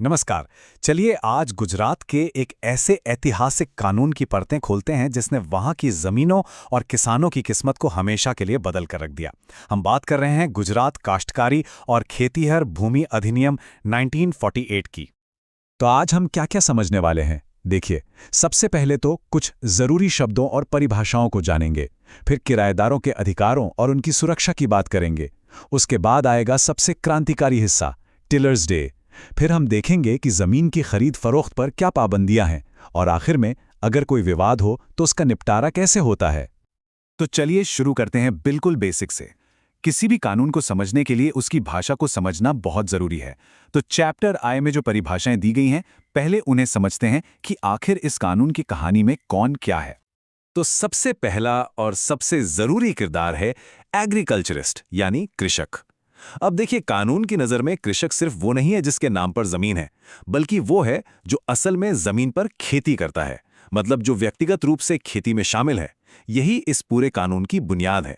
नमस्कार। चलिए आज गुजरात के एक ऐसे ऐतिहासिक कानून की परतें खोलते हैं जिसने वहां की जमीनों और किसानों की किस्मत को हमेशा के लिए बदल कर रख दिया। हम बात कर रहे हैं गुजरात काश्तकारी और खेतीहर भूमि अधिनियम 1948 की। तो आज हम क्या क्या समझने वाले हैं, देखिए। सबसे पहले तो कुछ जरूरी शब्दों और परिभाषाओं को जानेंगे, फिर किराएदारों के अधिकारों और उनकी सुरक्षा की बात करेंगे। उसके बाद आएगा सबसे क्रांतिकारी हिस्सा, टिलर्स डे। फिर हम देखेंगे कि जमीन की खरीद फरोख्त पर क्या पाबंदियां हैं, और आखिर में अगर कोई विवाद हो तो उसका निपटारा कैसे होता है। तो चलिए शुरू करते हैं बिल्कुल बेसिक से। किसी भी कानून को समझने के लिए उसकी भाषा को समझना बहुत जरूरी है। तो चैप्टर आई में जो परिभाषाएं दी गई हैं, पहले उन्हें समझते हैं कि आखिर इस कानून की कहानी में कौन क्या है। तो सबसे पहला और सबसे जरूरी किरदार है एग्रीकल्चरिस्ट यानी कृषक। अब देखिए, कानून की नजर में कृषक सिर्फ वो नहीं है जिसके नाम पर जमीन है, बल्कि वो है जो असल में जमीन पर खेती करता है, मतलब जो व्यक्तिगत रूप से खेती में शामिल है। यही इस पूरे कानून की बुनियाद है।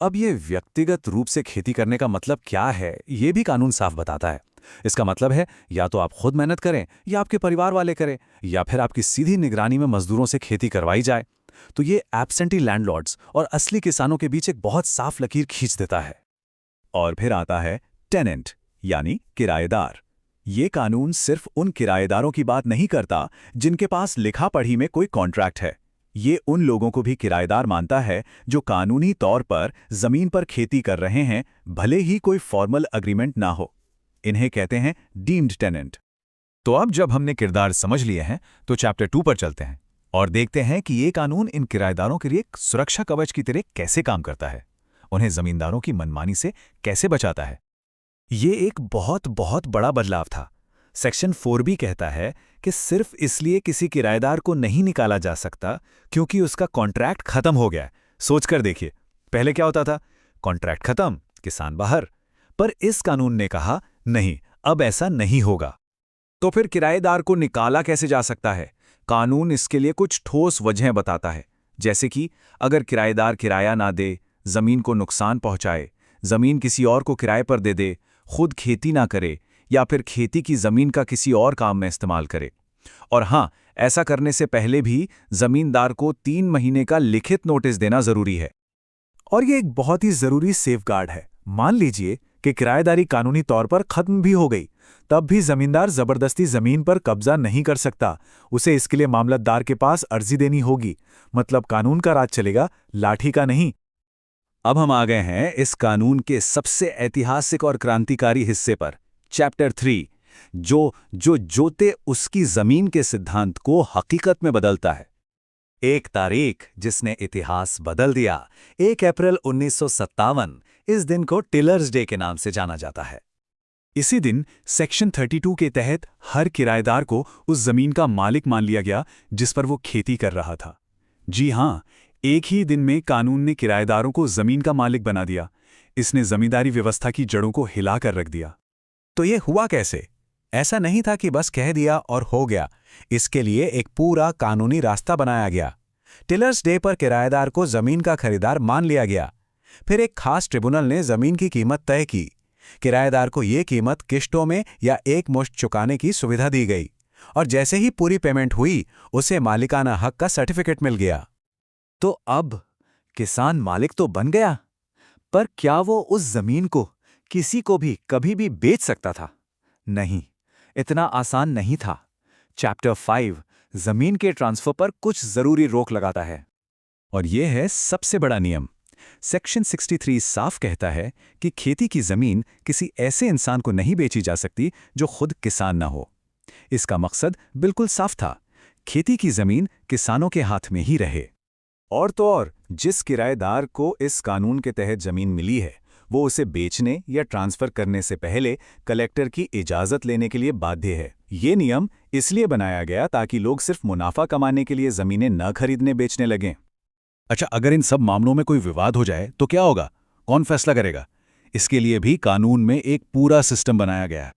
अब ये व्यक्तिगत रूप से खेती करने का मतलब क्या है, ये भी कानून साफ बताता है। इसका मतलब है या तो आप खुद मेहनत करें या आपके परिवार वाले करें, या फिर आपकी सीधी निगरानी में मजदूरों से खेती करवाई जाए। तो ये एब्सेंटी लैंडलॉर्ड्स और असली किसानों के बीच एक बहुत साफ लकीर खींच देता है। और फिर आता है टेनेंट यानी किराएदार। ये कानून सिर्फ उन किराएदारों की बात नहीं करता जिनके पास लिखा पढ़ी में कोई कॉन्ट्रैक्ट है। ये उन लोगों को भी किराएदार मानता है जो कानूनी तौर पर जमीन पर खेती कर रहे हैं, भले ही कोई फॉर्मल अग्रीमेंट ना हो। इन्हें कहते हैं डीम्ड टेनेंट। तो अब जब हमने किरदार समझ लिए हैं, तो चैप्टर 2 पर चलते हैं और देखते हैं कि ये कानून इन किराएदारों के लिए एक सुरक्षा कवच की तरह कैसे काम करता है, उन्हें जमींदारों की मनमानी से कैसे बचाता है। ये एक बहुत बहुत बड़ा बदलाव था। सेक्शन 4 भी कहता है कि सिर्फ इसलिए किसी किराएदार को नहीं निकाला जा सकता क्योंकि उसका कॉन्ट्रैक्ट खत्म हो गया है। सोचकर देखिए, पहले क्या होता था, कॉन्ट्रैक्ट खत्म, किसान बाहर। पर इस कानून ने कहा नहीं, अब ऐसा नहीं होगा। तो फिर किराएदार को निकाला कैसे जा सकता है? कानून इसके लिए कुछ ठोस वजहें बताता है, जैसे कि अगर किराएदार किराया ना दे, जमीन को नुकसान पहुंचाए, जमीन किसी और को किराए पर दे दे, खुद खेती ना करे, या फिर खेती की जमीन का किसी और काम में इस्तेमाल करे। और हाँ, ऐसा करने से पहले भी जमींदार को 3 महीने का लिखित नोटिस देना जरूरी है। और ये एक बहुत ही जरूरी सेफगार्ड है। मान लीजिए कि किराएदारी कानूनी तौर पर खत्म भी हो गई, तब भी जमींदार जबरदस्ती जमीन पर कब्जा नहीं कर सकता। उसे इसके लिए मामलतदार के पास अर्जी देनी होगी। मतलब कानून का राज चलेगा, लाठी का नहीं। अब हम आ गए हैं इस कानून के सबसे ऐतिहासिक और क्रांतिकारी हिस्से पर, चैप्टर 3, जो जो जोते उसकी जमीन के सिद्धांत को हकीकत में बदलता है। एक तारीख जिसने इतिहास बदल दिया, 1 अप्रैल 1957। इस दिन को टिलर्स डे के नाम से जाना जाता है। इसी दिन सेक्शन 32 के तहत हर किराएदार को उस जमीन का मालिक मान लिया गया जिस पर वो खेती कर रहा था। जी हां, एक ही दिन में कानून ने किराएदारों को जमीन का मालिक बना दिया। इसने जमींदारी व्यवस्था की जड़ों को हिलाकर रख दिया। तो ये हुआ कैसे? ऐसा नहीं था कि बस कह दिया और हो गया। इसके लिए एक पूरा कानूनी रास्ता बनाया गया। टिलर्स डे पर किराएदार को जमीन का खरीदार मान लिया गया। फिर एक खास ट्रिब्यूनल ने जमीन की कीमत तय की। किराएदार को ये कीमत किश्तों में या एक मुश्त चुकाने की सुविधा दी गई, और जैसे ही पूरी पेमेंट हुई, उसे मालिकाना हक का सर्टिफिकेट मिल गया। तो अब किसान मालिक तो बन गया, पर क्या वो उस जमीन को किसी को भी कभी भी बेच सकता था? नहीं, इतना आसान नहीं था। चैप्टर 5 जमीन के ट्रांसफर पर कुछ जरूरी रोक लगाता है, और यह है सबसे बड़ा नियम। सेक्शन 63 साफ कहता है कि खेती की जमीन किसी ऐसे इंसान को नहीं बेची जा सकती जो खुद किसान ना हो। इसका मकसद बिल्कुल साफ था, खेती की जमीन किसानों के हाथ में ही रहे। और तो और, जिस किराएदार को इस कानून के तहत जमीन मिली है, वो उसे बेचने या ट्रांसफर करने से पहले कलेक्टर की इजाजत लेने के लिए बाध्य है। ये नियम इसलिए बनाया गया ताकि लोग सिर्फ मुनाफा कमाने के लिए जमीनें न खरीदने बेचने लगें। अच्छा, अगर इन सब मामलों में कोई विवाद हो जाए तो क्या होगा? कौन फैसला करेगा? इसके लिए भी कानून में एक पूरा सिस्टम बनाया गया है।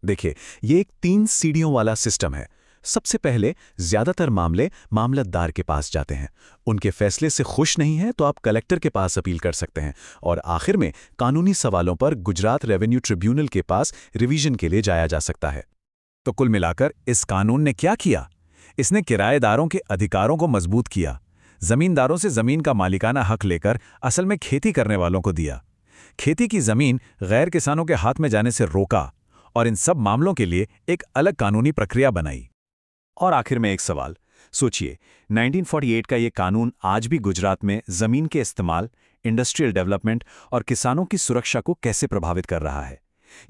देखिए, ये एक 3 सीढ़ियों वाला सिस्टम है। सबसे पहले ज्यादातर मामले मामलतदार के पास जाते हैं। उनके फैसले से खुश नहीं है तो आप कलेक्टर के पास अपील कर सकते हैं। और आखिर में कानूनी सवालों पर गुजरात रेवेन्यू ट्रिब्यूनल के पास रिवीजन के लिए जाया जा सकता है। तो कुल मिलाकर इस कानून ने क्या किया? इसने किराएदारों के अधिकारों को मजबूत किया, जमींदारों से जमीन का मालिकाना हक लेकर असल में खेती करने वालों को दिया, खेती की जमीन गैर किसानों के हाथ में जाने से रोका और इन सब मामलों के लिए एक अलग कानूनी प्रक्रिया बनाई। और आखिर में एक सवाल सोचिए, 1948 का ये कानून आज भी गुजरात में जमीन के इस्तेमाल, इंडस्ट्रियल डेवलपमेंट और किसानों की सुरक्षा को कैसे प्रभावित कर रहा है?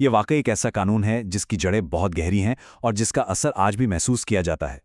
ये वाकई एक ऐसा कानून है जिसकी जड़ें बहुत गहरी हैं और जिसका असर आज भी महसूस किया जाता है।